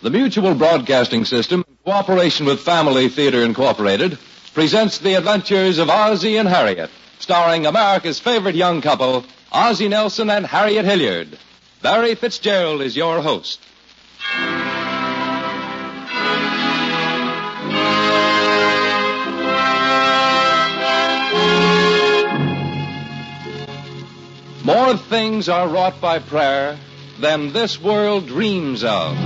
The Mutual Broadcasting System, in cooperation with Family Theater Incorporated, presents the adventures of Ozzie and Harriet, starring America's favorite young couple, Ozzie Nelson and Harriet Hilliard. Barry Fitzgerald is your host. More things are wrought by prayer than this world dreams of.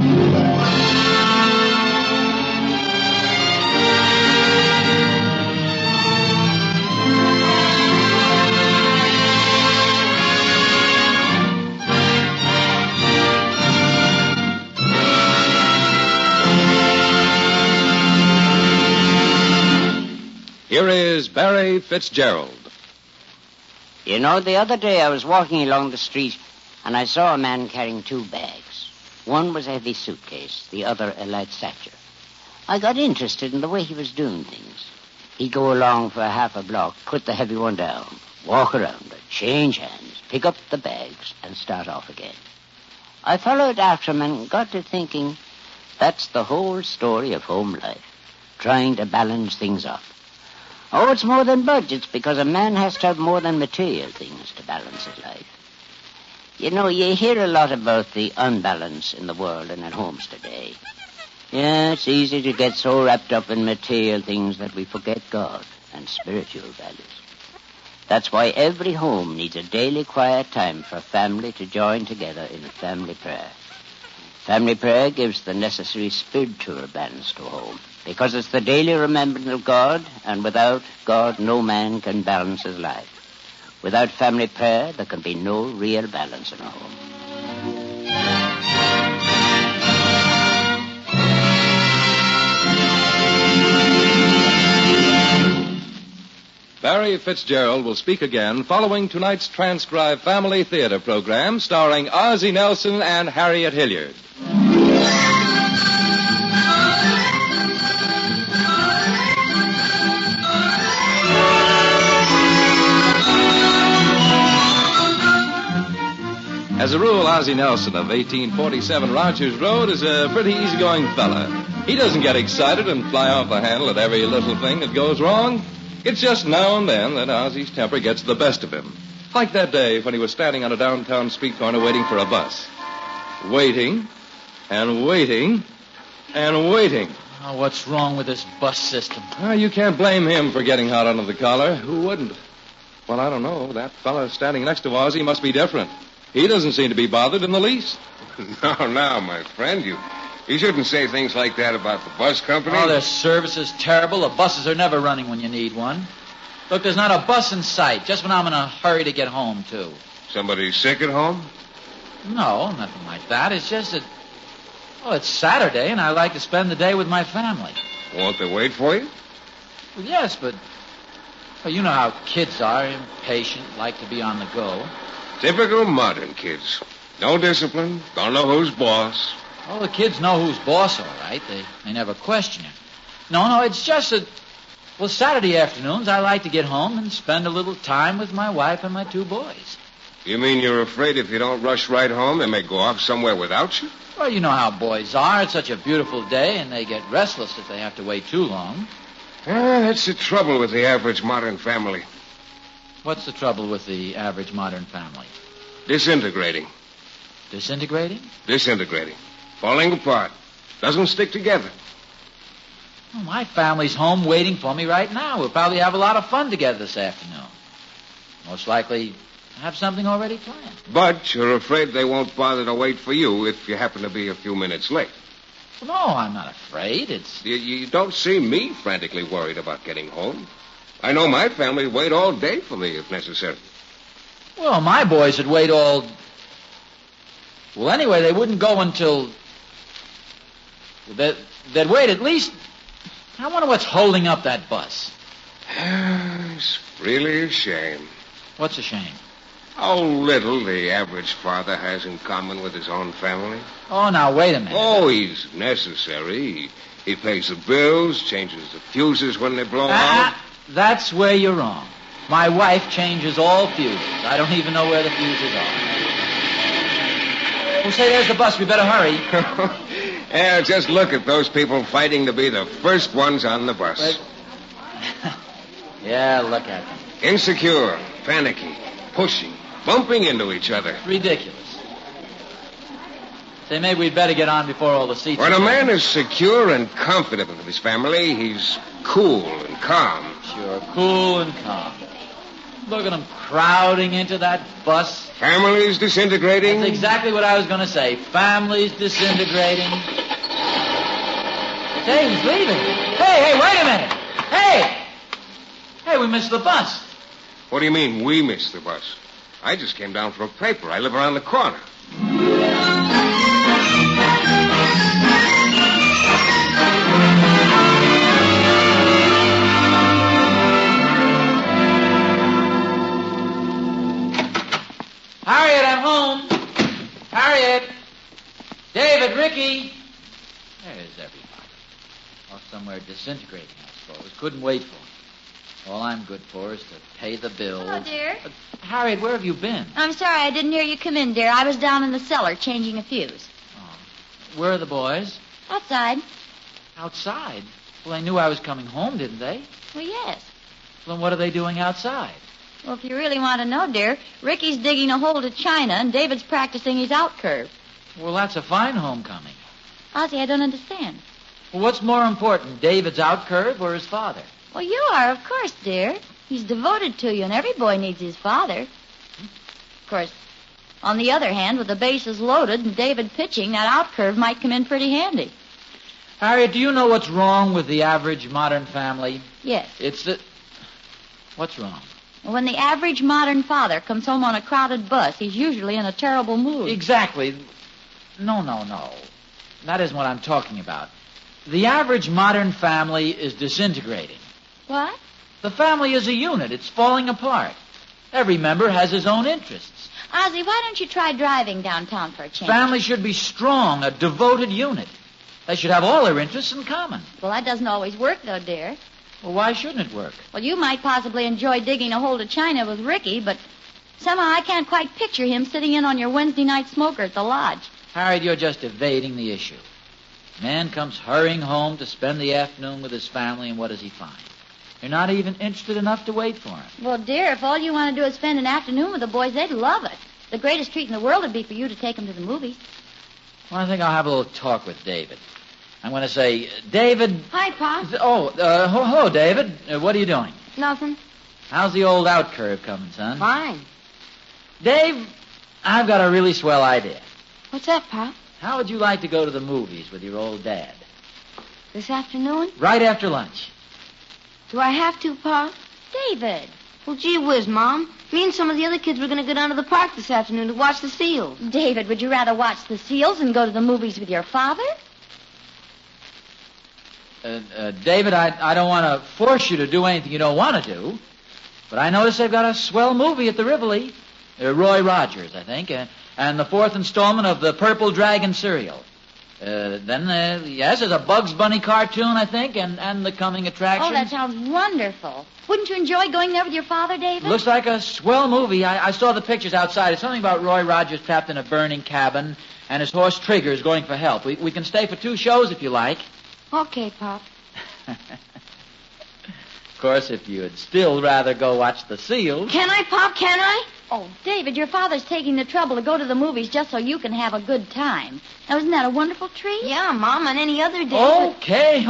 Here is Barry Fitzgerald. You know, the other day I was walking along the street and I saw a man carrying two bags. One was a heavy suitcase, the other a light satchel. I got interested in the way he was doing things. He'd go along for half a block, put the heavy one down, walk around it, change hands, pick up the bags, and start off again. I followed after him and got to thinking, that's the whole story of home life, trying to balance things up. Oh, it's more than budgets, because a man has to have more than material things to balance his life. You know, you hear a lot about the unbalance in the world and at homes today. Yeah, it's easy to get so wrapped up in material things that we forget God and spiritual values. That's why every home needs a daily quiet time for family to join together in family prayer. Family prayer gives the necessary spiritual balance to a home, because it's the daily remembrance of God, and without God, no man can balance his life. Without family prayer, there can be no real balance in a home. Barry Fitzgerald will speak again following tonight's transcribed Family Theater program starring Ozzie Nelson and Harriet Hilliard. As a rule, Ozzie Nelson of 1847 Rogers Road is a pretty easygoing fella. He doesn't get excited and fly off the handle at every little thing that goes wrong. It's just now and then that Ozzie's temper gets the best of him. Like that day when he was standing on a downtown street corner waiting for a bus. Waiting, and waiting, and waiting. Oh, what's wrong with this bus system? You can't blame him for getting hot under the collar. Who wouldn't? Well, I don't know. That fella standing next to Ozzie must be different. He doesn't seem to be bothered in the least. No, my friend. You shouldn't say things like that about the bus company. Oh, their service is terrible. The buses are never running when you need one. Look, there's not a bus in sight, just when I'm in a hurry to get home, too. Somebody sick at home? No, nothing like that. It's just that, well, it's Saturday, and I like to spend the day with my family. Won't they wait for you? Well, yes, but, well, you know how kids are, impatient, like to be on the go. Typical modern kids. No discipline, don't know who's boss. Oh, the kids know who's boss, all right. They never question it. No, it's just that, well, Saturday afternoons I like to get home and spend a little time with my wife and my two boys. You mean you're afraid if you don't rush right home, they may go off somewhere without you? Well, you know how boys are. It's such a beautiful day, and they get restless if they have to wait too long. That's the trouble with the average modern family. What's the trouble with the average modern family? Disintegrating. Disintegrating? Disintegrating. Falling apart. Doesn't stick together. Well, my family's home waiting for me right now. We'll probably have a lot of fun together this afternoon. Most likely have something already planned. But you're afraid they won't bother to wait for you if you happen to be a few minutes late. Well, no, I'm not afraid. You don't see me frantically worried about getting home. I know my family would wait all day for me if necessary. Well, my boys would wait all... Well, anyway, they wouldn't go until... They'd wait at least... I wonder what's holding up that bus. It's really a shame. What's a shame? How little the average father has in common with his own family. Oh, now, wait a minute. Oh, he's necessary. He pays the bills, changes the fuses when they blow out. That's where you're wrong. My wife changes all fuses. I don't even know where the fuses are. Oh, say, there's the bus. We better hurry. Yeah, just look at those people fighting to be the first ones on the bus. Yeah, look at them. Insecure, panicky, pushing, bumping into each other. Ridiculous. Say, maybe we'd better get on before all the seats... When a man is secure and confident of his family, he's cool and calm. Sure, cool and calm. Look at them crowding into that bus. Families disintegrating. That's exactly what I was going to say. Families disintegrating. Say, he's leaving. Hey, wait a minute. Hey, we missed the bus. What do you mean, we missed the bus? I just came down for a paper. I live around the corner. Harriet, I'm home. Harriet. David, Ricky. There's everybody. Off somewhere disintegrating, I suppose. Couldn't wait for him. All I'm good for is to pay the bill. Hello, dear. Harriet, where have you been? I'm sorry I didn't hear you come in, dear. I was down in the cellar changing a fuse. Oh. Where are the boys? Outside. Outside? Well, they knew I was coming home, didn't they? Well, yes. Well, then what are they doing outside? Well, if you really want to know, dear, Ricky's digging a hole to China, and David's practicing his out curve. Well, that's a fine homecoming. Ozzie, I don't understand. Well, what's more important, David's out curve or his father? Well, you are, of course, dear. He's devoted to you, and every boy needs his father. Of course, on the other hand, with the bases loaded and David pitching, that out curve might come in pretty handy. Harriet, do you know what's wrong with the average modern family? Yes. It's that... What's wrong? When the average modern father comes home on a crowded bus, he's usually in a terrible mood. Exactly. No. That isn't what I'm talking about. The average modern family is disintegrating. What? The family is a unit. It's falling apart. Every member has his own interests. Ozzie, why don't you try driving downtown for a change? Family should be strong, a devoted unit. They should have all their interests in common. Well, that doesn't always work, though, dear. Well, why shouldn't it work? Well, you might possibly enjoy digging a hole to China with Ricky, but somehow I can't quite picture him sitting in on your Wednesday night smoker at the lodge. Harriet, you're just evading the issue. Man comes hurrying home to spend the afternoon with his family, and what does he find? You're not even interested enough to wait for him. Well, dear, if all you want to do is spend an afternoon with the boys, they'd love it. The greatest treat in the world would be for you to take them to the movies. Well, I think I'll have a little talk with David. I'm going to say, David... Hi, Pop. Hello, David. What are you doing? Nothing. How's the old out curve coming, son? Fine. Dave, I've got a really swell idea. What's that, Pop? How would you like to go to the movies with your old dad? This afternoon? Right after lunch. Do I have to, Pop? David. Well, gee whiz, Mom. Me and some of the other kids were going to go down to the park this afternoon to watch the seals. David, would you rather watch the seals and go to the movies with your father? David, I don't want to force you to do anything you don't want to do, but I notice they've got a swell movie at the Rivoli. Roy Rogers, I think, and the fourth installment of the Purple Dragon serial. Yes, there's a Bugs Bunny cartoon, I think, and the coming attraction. Oh, that sounds wonderful. Wouldn't you enjoy going there with your father, David? Looks like a swell movie. I saw the pictures outside. It's something about Roy Rogers trapped in a burning cabin, and his horse Trigger is going for help. We can stay for 2 shows if you like. Okay, Pop. Of course, if you'd still rather go watch the seals... Can I, Pop? Can I? Oh, David, your father's taking the trouble to go to the movies just so you can have a good time. Now, isn't that a wonderful treat? Yeah, Mom, on any other day. Okay.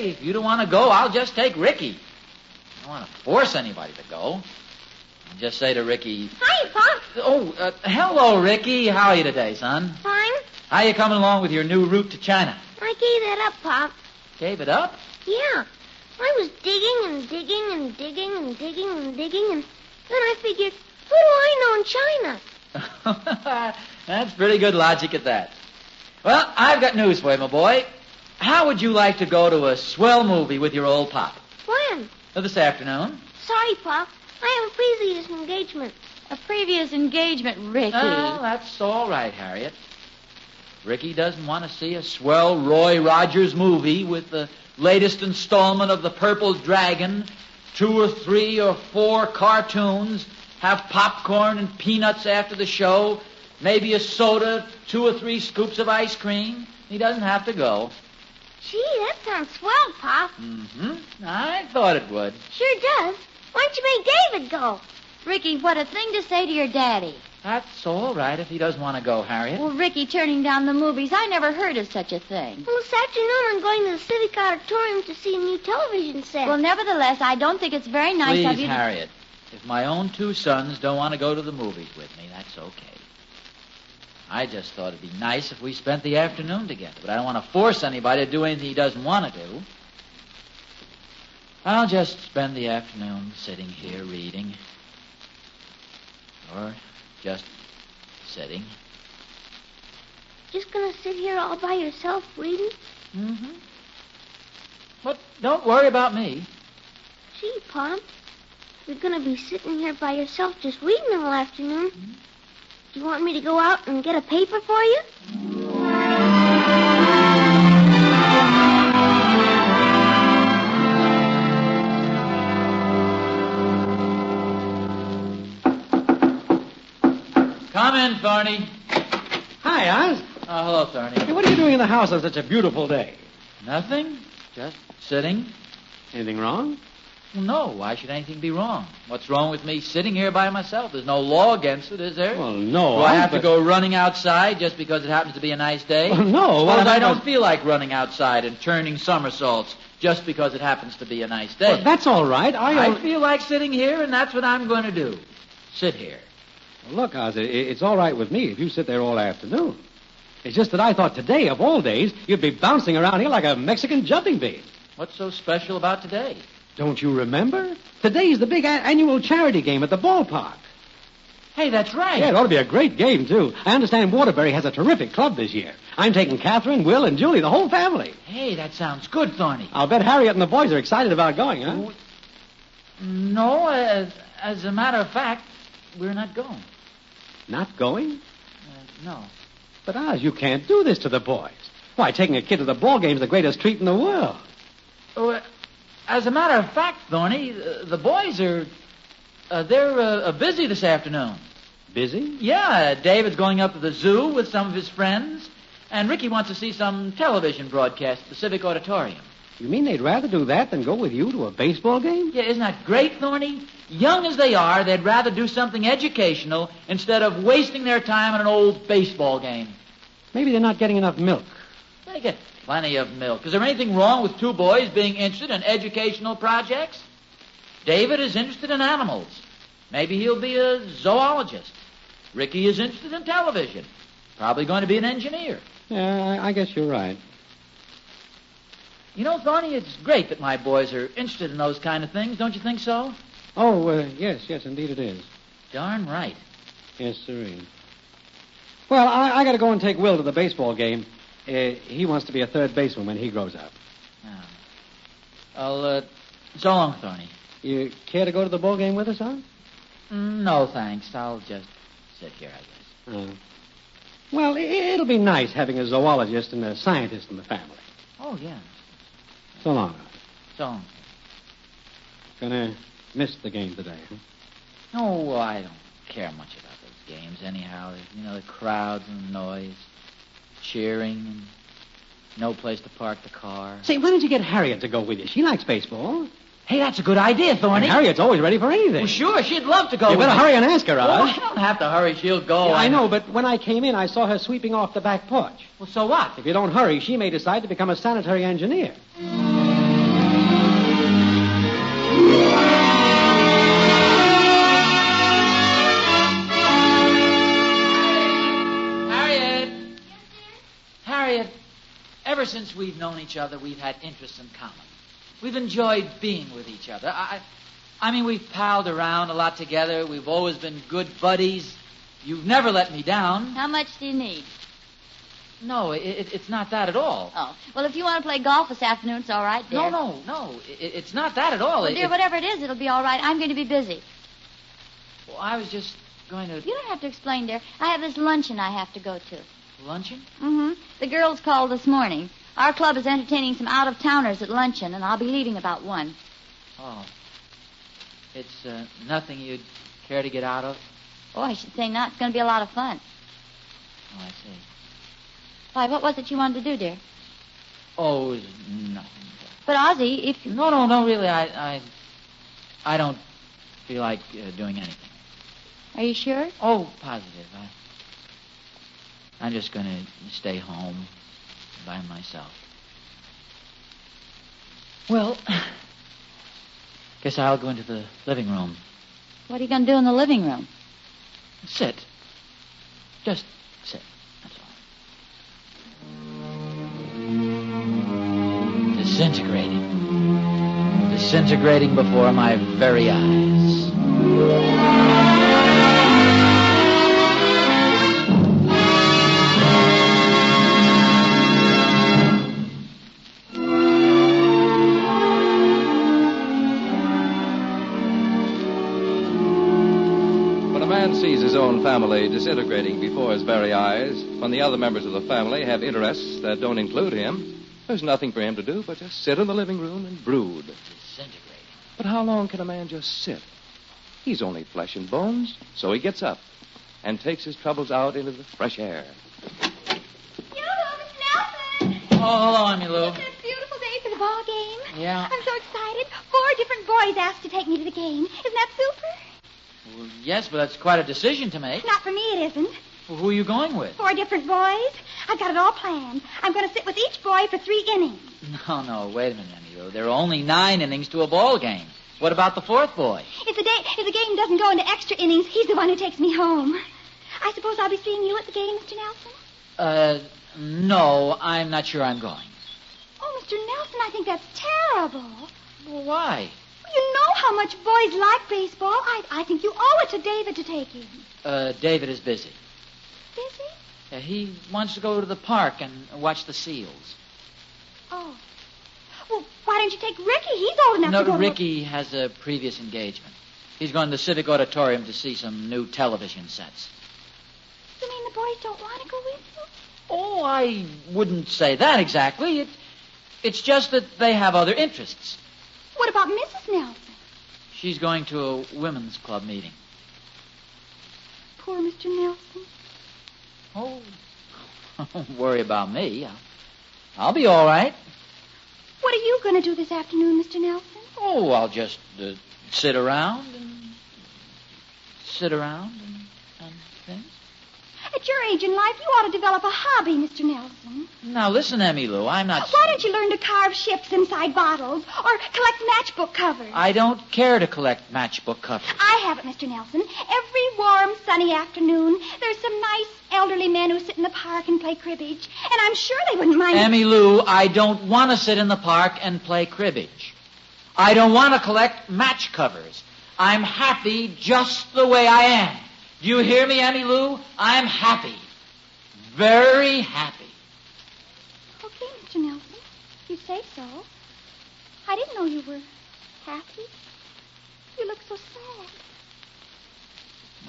If you don't want to go, I'll just take Ricky. I don't want to force anybody to go. I'll just say to Ricky... Hi, Pop. Hello, Ricky. How are you today, son? Fine. How you coming along with your new route to China? I gave that up, Pop. Gave it up? Yeah. I was digging and digging and digging and digging and digging, and then I figured, what do I know in China? That's pretty good logic at that. Well, I've got news for you, my boy. How would you like to go to a swell movie with your old pop? When? This afternoon. Sorry, Pop. I have a previous engagement. A previous engagement, Ricky. Oh, that's all right, Harriet. Ricky doesn't want to see a swell Roy Rogers movie with the latest installment of the Purple Dragon, 2 or 3 or 4 cartoons, have popcorn and peanuts after the show, maybe a soda, 2 or 3 scoops of ice cream. He doesn't have to go. Gee, that sounds swell, Pop. Mm-hmm. I thought it would. Sure does. Why don't you make David go? Ricky, what a thing to say to your daddy. That's all right if he doesn't want to go, Harriet. Well, Ricky turning down the movies, I never heard of such a thing. Well, this afternoon I'm going to the Civic Auditorium to see a new television set. Well, nevertheless, I don't think it's very nice Please, of you Harriet, if my own 2 sons don't want to go to the movies with me, that's okay. I just thought it'd be nice if we spent the afternoon together, but I don't want to force anybody to do anything he doesn't want to do. I'll just spend the afternoon sitting here reading. Or just sitting. Just gonna sit here all by yourself reading? Mm-hmm. But don't worry about me. Gee, Pop, you're gonna be sitting here by yourself just reading all afternoon. Mm-hmm. Do you want me to go out and get a paper for you? Come in, Thorny. Hi, Oz. Oh, hello, Thorny. Hey, what are you doing in the house on such a beautiful day? Nothing. Just sitting. Anything wrong? Well, no, why should anything be wrong? What's wrong with me sitting here by myself? There's no law against it, is there? Well, no. Do I have to go running outside just because it happens to be a nice day? Well, no. Well, I I don't feel like running outside and turning somersaults just because it happens to be a nice day. Well, that's all right. I feel like sitting here, and that's what I'm going to do. Sit here. Look, Oz, it's all right with me if you sit there all afternoon. It's just that I thought today, of all days, you'd be bouncing around here like a Mexican jumping bean. What's so special about today? Don't you remember? Today's the big annual charity game at the ballpark. Hey, that's right. Yeah, it ought to be a great game, too. I understand Waterbury has a terrific club this year. I'm taking Catherine, Will, and Julie, the whole family. Hey, that sounds good, Thorny. I'll bet Harriet and the boys are excited about going, huh? No, as a matter of fact, we're not going. Not going? No. But, Oz, you can't do this to the boys. Why, taking a kid to the ball game's the greatest treat in the world. Oh, as a matter of fact, Thorny, the boys are... they're busy this afternoon. Busy? Yeah, David's going up to the zoo with some of his friends, and Ricky wants to see some television broadcast at the Civic Auditorium. You mean they'd rather do that than go with you to a baseball game? Yeah, isn't that great, Thorny? Young as they are, they'd rather do something educational instead of wasting their time on an old baseball game. Maybe they're not getting enough milk. They get plenty of milk. Is there anything wrong with 2 boys being interested in educational projects? David is interested in animals. Maybe he'll be a zoologist. Ricky is interested in television. Probably going to be an engineer. Yeah, I guess you're right. You know, Thorny, it's great that my boys are interested in those kind of things. Don't you think so? Oh, yes, indeed it is. Darn right. Yes, sirree. Well, I got to go and take Will to the baseball game. He wants to be a third baseman when he grows up. Well, so long, Thorny. You care to go to the ball game with us, huh? No, thanks. I'll just sit here, I guess. Well, it'll be nice having a zoologist and a scientist in the family. Oh, yeah. So long. So long. Gonna miss the game today, huh? No, I don't care much about those games anyhow. You know, the crowds and the noise, cheering, and no place to park the car. Say, why don't you get Harriet to go with you? She likes baseball. Hey, that's a good idea, Thorny. And Harriet's always ready for anything. Well, sure, she'd love to go You with better me. hurry and ask her, Oz. Oh, I don't have to hurry. She'll go. Yeah, I know, but when I came in, I saw her sweeping off the back porch. Well, so what? If you don't hurry, she may decide to become a sanitary engineer. Harriet, ever since we've known each other, we've had interests in common. We've enjoyed being with each other. I mean, we've palled around a lot together. We've always been good buddies. You've never let me down. How much do you need? No, it's not that at all. Oh, well, if you want to play golf this afternoon, it's all right, dear. No. It's not that at all. Well, dear, whatever it is, it'll be all right. I'm going to be busy. Well, I was just going to... You don't have to explain, dear. I have this luncheon I have to go to. Luncheon? Mm-hmm. The girls called this morning. Our club is entertaining some out-of-towners at luncheon, and I'll be leaving about 1. Oh. It's nothing you'd care to get out of? Oh, I should say not. It's going to be a lot of fun. Oh, I see. Why, what was it you wanted to do, dear? Oh, nothing. But, Ozzie, if you... No, really, I don't feel like doing anything. Are you sure? Oh, positive. I'm just going to stay home by myself. Well, guess I'll go into the living room. What are you going to do in the living room? Sit. Just sit. That's all. Disintegrating. Disintegrating before my very eyes. Sees his own family disintegrating before his very eyes, when the other members of the family have interests that don't include him, there's nothing for him to do but just sit in the living room and brood. Disintegrating. But how long can a man just sit? He's only flesh and bones, so he gets up and takes his troubles out into the fresh air. Yoo-hoo, Mr. Nelson! Oh, hello, Emmy Lou. It's a beautiful day for the ball game. Yeah. I'm so excited. 4 different boys asked to take me to the game. Isn't that super? Well, yes, but that's quite a decision to make. Not for me, it isn't. Well, who are you going with? 4 different boys. I've got it all planned. I'm going to sit with each boy for 3 innings. No, wait a minute, Emmy Lou. There are only 9 innings to a ball game. What about the 4th boy? If the game doesn't go into extra innings, he's the one who takes me home. I suppose I'll be seeing you at the game, Mr. Nelson? No, I'm not sure I'm going. Oh, Mr. Nelson, I think that's terrible. Well, why? You know how much boys like baseball. I think you owe it to David to take him. David is busy. Busy? He wants to go to the park and watch the seals. Oh. Well, why don't you take Ricky? He's old enough to go No, Ricky has a previous engagement. He's going to the Civic Auditorium to see some new television sets. You mean the boys don't want to go with you? Oh, I wouldn't say that exactly. It's just that they have other interests. What about Mrs. Nelson? She's going to a women's club meeting. Poor Mr. Nelson. Oh, don't worry about me. I'll be all right. What are you going to do this afternoon, Mr. Nelson? Oh, I'll just sit around and things. At your age in life, you ought to develop a hobby, Mr. Nelson. Now, listen, Emmy Lou, I'm not... Why don't you learn to carve ships inside bottles or collect matchbook covers? I don't care to collect matchbook covers. I have it, Mr. Nelson. Every warm, sunny afternoon, there's some nice elderly men who sit in the park and play cribbage, and I'm sure they wouldn't mind... Emmy Lou, I don't want to sit in the park and play cribbage. I don't want to collect match covers. I'm happy just the way I am. Do you hear me, Emmy Lou? I'm happy. Very happy. Okay, Mr. Nelson. You say so. I didn't know you were happy. You look so sad.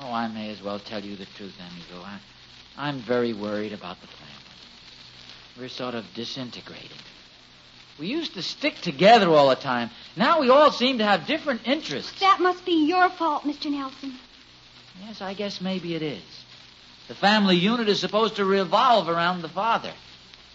Oh, I may as well tell you the truth, Emmy Lou. I'm very worried about the family. We're sort of disintegrating. We used to stick together all the time. Now we all seem to have different interests. That must be your fault, Mr. Nelson. Yes, I guess maybe it is. The family unit is supposed to revolve around the father.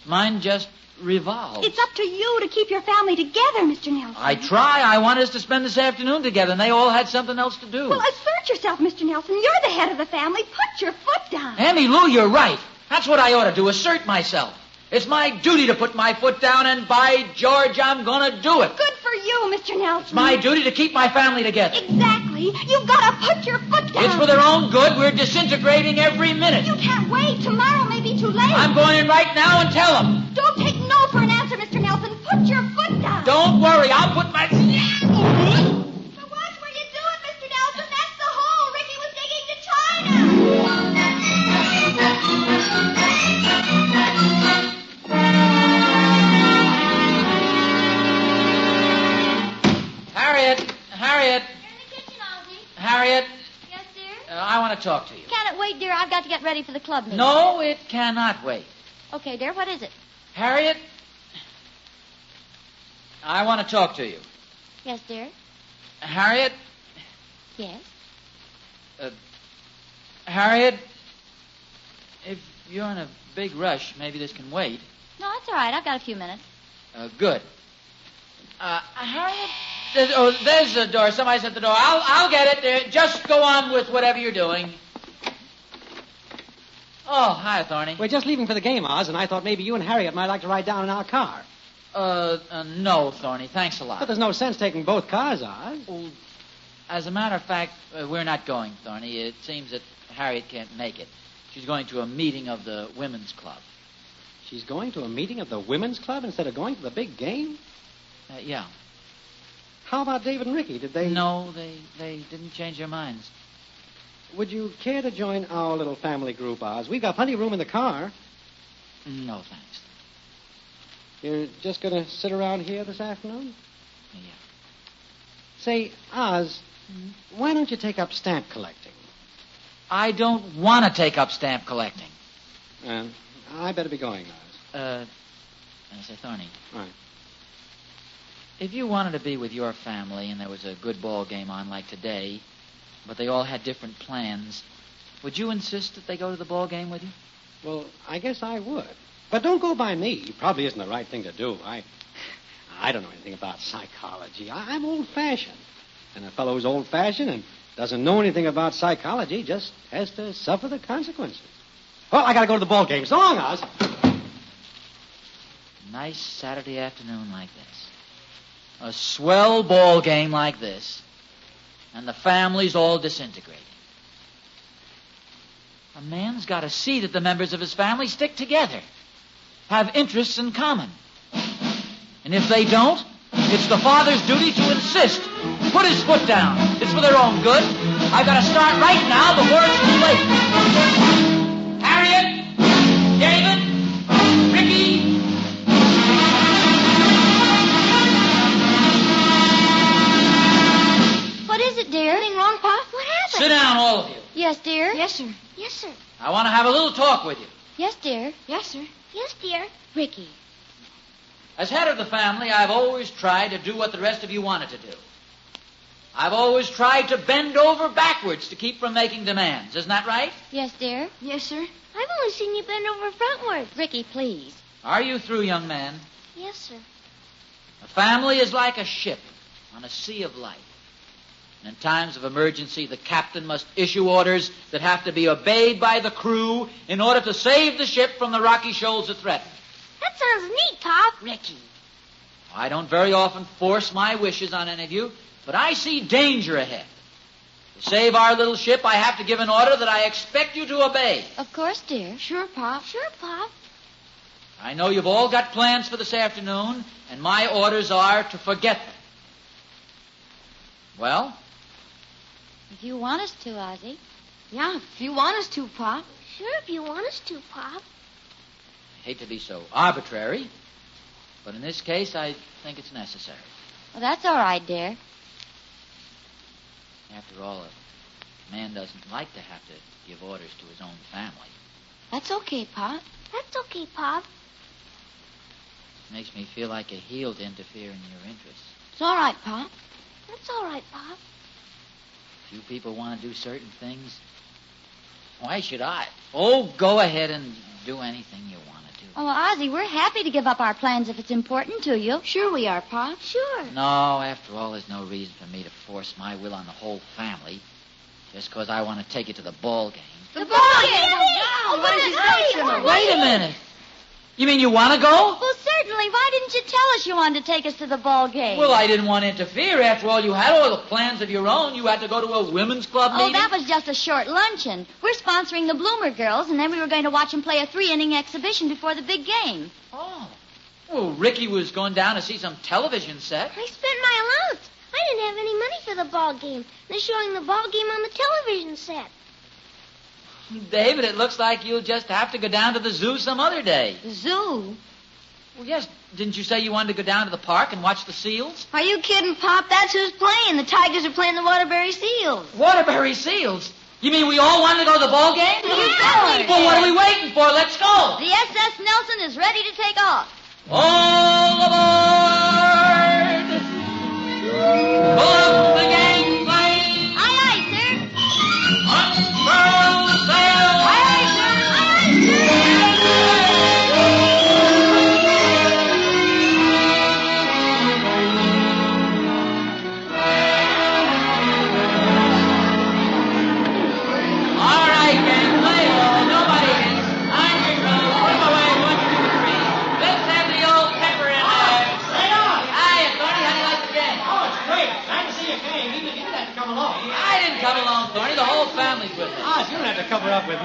Mine just revolves. It's up to you to keep your family together, Mr. Nelson. I try. I want us to spend this afternoon together, and they all had something else to do. Well, assert yourself, Mr. Nelson. You're the head of the family. Put your foot down. Emmy Lou, you're right. That's what I ought to do, assert myself. It's my duty to put my foot down, and by George, I'm going to do it. Good for you, Mr. Nelson. It's my duty to keep my family together. Exactly. You've got to put your foot down. It's for their own good. We're disintegrating every minute. You can't wait. Tomorrow may be too late. I'm going in right now and tell them. Don't take no for an answer, Mr. Nelson. Put your foot down. Don't worry. I'll put my... But watch where you do it, Mr. Nelson. That's the hole Ricky was digging to China. Harriet. You're in the kitchen, Ozzie. Harriet, Yes, dear? I want to talk to you. Can it wait, dear? I've got to get ready for the club meeting. No, it cannot wait. Okay, dear, what is it? Harriet, I want to talk to you. Yes, dear? Harriet, Yes? Harriet, you're in a big rush, maybe this can wait. No, that's all right. I've got a few minutes. Good. Harriet? There's the door. Somebody's at the door. I'll get it. Just go on with whatever you're doing. Oh, hi, Thorny. We're just leaving for the game, Oz, and I thought maybe you and Harriet might like to ride down in our car. No, Thorny. Thanks a lot. But there's no sense taking both cars, Oz. Well, as a matter of fact, we're not going, Thorny. It seems that Harriet can't make it. She's going to a meeting of the women's club. She's going to a meeting of the women's club instead of going to the big game? Yeah. How about David and Ricky? Did they... No, they didn't change their minds. Would you care to join our little family group, Oz? We've got plenty of room in the car. No, thanks. You're just going to sit around here this afternoon? Yeah. Say, Oz, why don't you take up stamp collecting? I don't want to take up stamp collecting. I better be going, Oz. Say, Thorny. All right. If you wanted to be with your family and there was a good ball game on like today, but they all had different plans, would you insist that they go to the ball game with you? Well, I guess I would. But don't go by me. It probably isn't the right thing to do. I don't know anything about psychology. I'm old-fashioned. And a fellow who's old-fashioned and doesn't know anything about psychology just has to suffer the consequences. Well, I got to go to the ball game. So long, Oz. Nice Saturday afternoon like this. A swell ball game like this. And the family's all disintegrating. A man's got to see that the members of his family stick together, have interests in common. And if they don't, it's the father's duty to insist. Put his foot down. It's for their own good. I've got to start right now before it's too late. Harriet, David, Ricky. What is it, dear? Anything wrong, Pop? What happened? Sit down, all of you. Yes, dear? Yes, sir. Yes, sir. I want to have a little talk with you. Yes, dear. Yes, sir. Yes, dear. Ricky. As head of the family, I've always tried to do what the rest of you wanted to do. I've always tried to bend over backwards to keep from making demands. Isn't that right? Yes, dear. Yes, sir. I've only seen you bend over frontward. Ricky, please. Are you through, young man? Yes, sir. A family is like a ship on a sea of life. And in times of emergency, the captain must issue orders that have to be obeyed by the crew in order to save the ship from the rocky shoals that threaten. That sounds neat, Pop. Ricky. I don't very often force my wishes on any of you, but I see danger ahead. To save our little ship, I have to give an order that I expect you to obey. Of course, dear. Sure, Pop. Sure, Pop. I know you've all got plans for this afternoon, and my orders are to forget them. Well? If you want us to, Ozzie. Yeah, if you want us to, Pop. Sure, if you want us to, Pop. I hate to be so arbitrary, but in this case, I think it's necessary. Well, that's all right, dear. After all, a man doesn't like to have to give orders to his own family. That's okay, Pop. That's okay, Pop. It makes me feel like a heel to interfere in your interests. It's all right, Pop. That's all right, Pop. If you people want to do certain things, why should I? Oh, go ahead and do anything you want to do. Oh, Ozzie, we're happy to give up our plans if it's important to you. Sure we are, Pop. Sure. No, after all, there's no reason for me to force my will on the whole family just because I want to take you to the ball game. The ball game! Oh, what is it? Wait a minute. You mean you want to go? Well, certainly. Why didn't you tell us you wanted to take us to the ball game? Well, I didn't want to interfere. After all, you had all the plans of your own. You had to go to a women's club meeting. Oh, that was just a short luncheon. We're sponsoring the Bloomer Girls, and then we were going to watch them play a 3-inning exhibition before the big game. Oh. Well, Ricky was going down to see some television set. I spent my allowance. I didn't have any money for the ball game. They're showing the ball game on the television set. David, it looks like you'll just have to go down to the zoo some other day. The zoo? Well, yes. Didn't you say you wanted to go down to the park and watch the seals? Are you kidding, Pop? That's who's playing. The Tigers are playing the Waterbury Seals. Waterbury Seals? You mean we all wanted to go to the ball game? Yeah. Well, what are we waiting for? Let's go. The SS Nelson is ready to take off. All aboard! Pull up the gangplank! Aye, aye, sir. Unfurl the sail! Aye, aye, sir. Aye, aye, sir.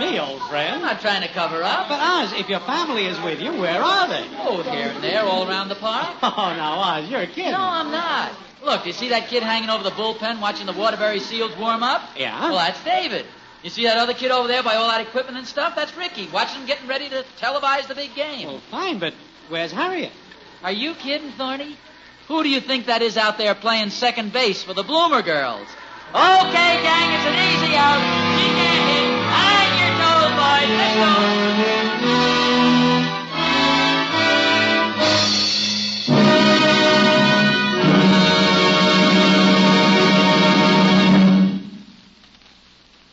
me, old friend. I'm not trying to cover up. But, Oz, if your family is with you, where are they? Oh, here and there, all around the park. Oh, now, Oz, you're kidding. No, I'm not. Look, you see that kid hanging over the bullpen watching the Waterbury Seals warm up? Yeah? Well, that's David. You see that other kid over there by all that equipment and stuff? That's Ricky, watching him getting ready to televise the big game. Well, fine, but where's Harriet? Are you kidding, Thorny? Who do you think that is out there playing second base for the Bloomer girls? Okay, gang, it's an easy out. She can't hit. Hang your toes, boys. Let's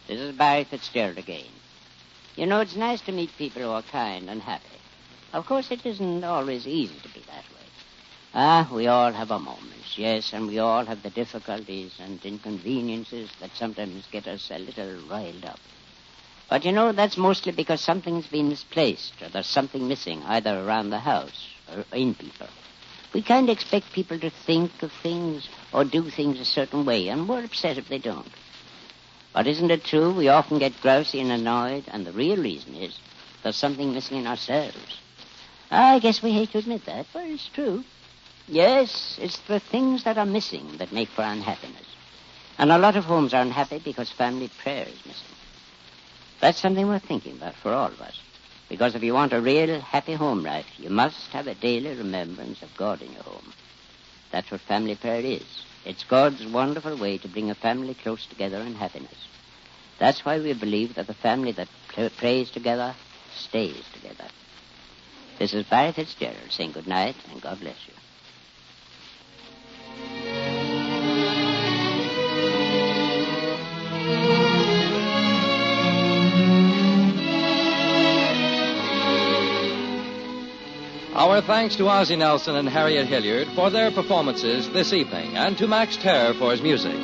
This is Barry Fitzgerald again. You know, it's nice to meet people who are kind and happy. Of course, it isn't always easy to be that way. We all have our moments, yes, and we all have the difficulties and inconveniences that sometimes get us a little riled up. But, you know, that's mostly because something's been misplaced or there's something missing either around the house or in people. We kind of expect people to think of things or do things a certain way, and we're upset if they don't. But isn't it true we often get grousy and annoyed, and the real reason is there's something missing in ourselves? I guess we hate to admit that, but it's true. Yes, it's the things that are missing that make for unhappiness. And a lot of homes are unhappy because family prayer is missing. That's something worth thinking about for all of us. Because if you want a real happy home life, you must have a daily remembrance of God in your home. That's what family prayer is. It's God's wonderful way to bring a family close together in happiness. That's why we believe that the family that prays together stays together. This is Barry Fitzgerald saying good night and God bless you. Our thanks to Ozzie Nelson and Harriet Hilliard for their performances this evening, and to Max Terr for his music.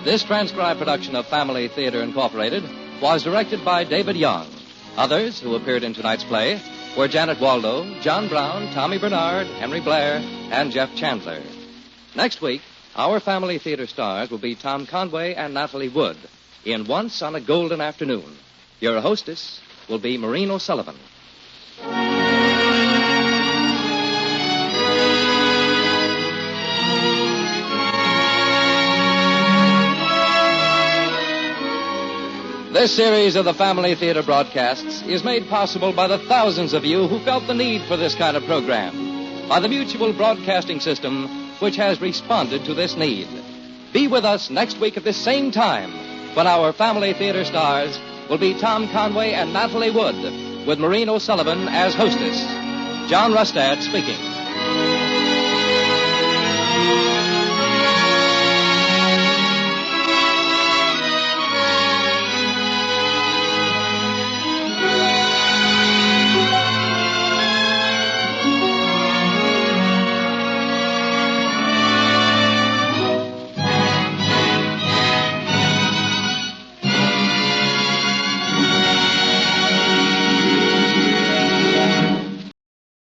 This transcribed production of Family Theater Incorporated was directed by David Young. Others who appeared in tonight's play were Janet Waldo, John Brown, Tommy Bernard, Henry Blair, and Jeff Chandler. Next week, our Family Theater stars will be Tom Conway and Natalie Wood in Once on a Golden Afternoon. Your hostess will be Maureen O'Sullivan. This series of the Family Theater broadcasts is made possible by the thousands of you who felt the need for this kind of program, by the Mutual Broadcasting System, which has responded to this need. Be with us next week at this same time when our Family Theater stars will be Tom Conway and Natalie Wood, with Maureen O'Sullivan as hostess. John Rustad speaking.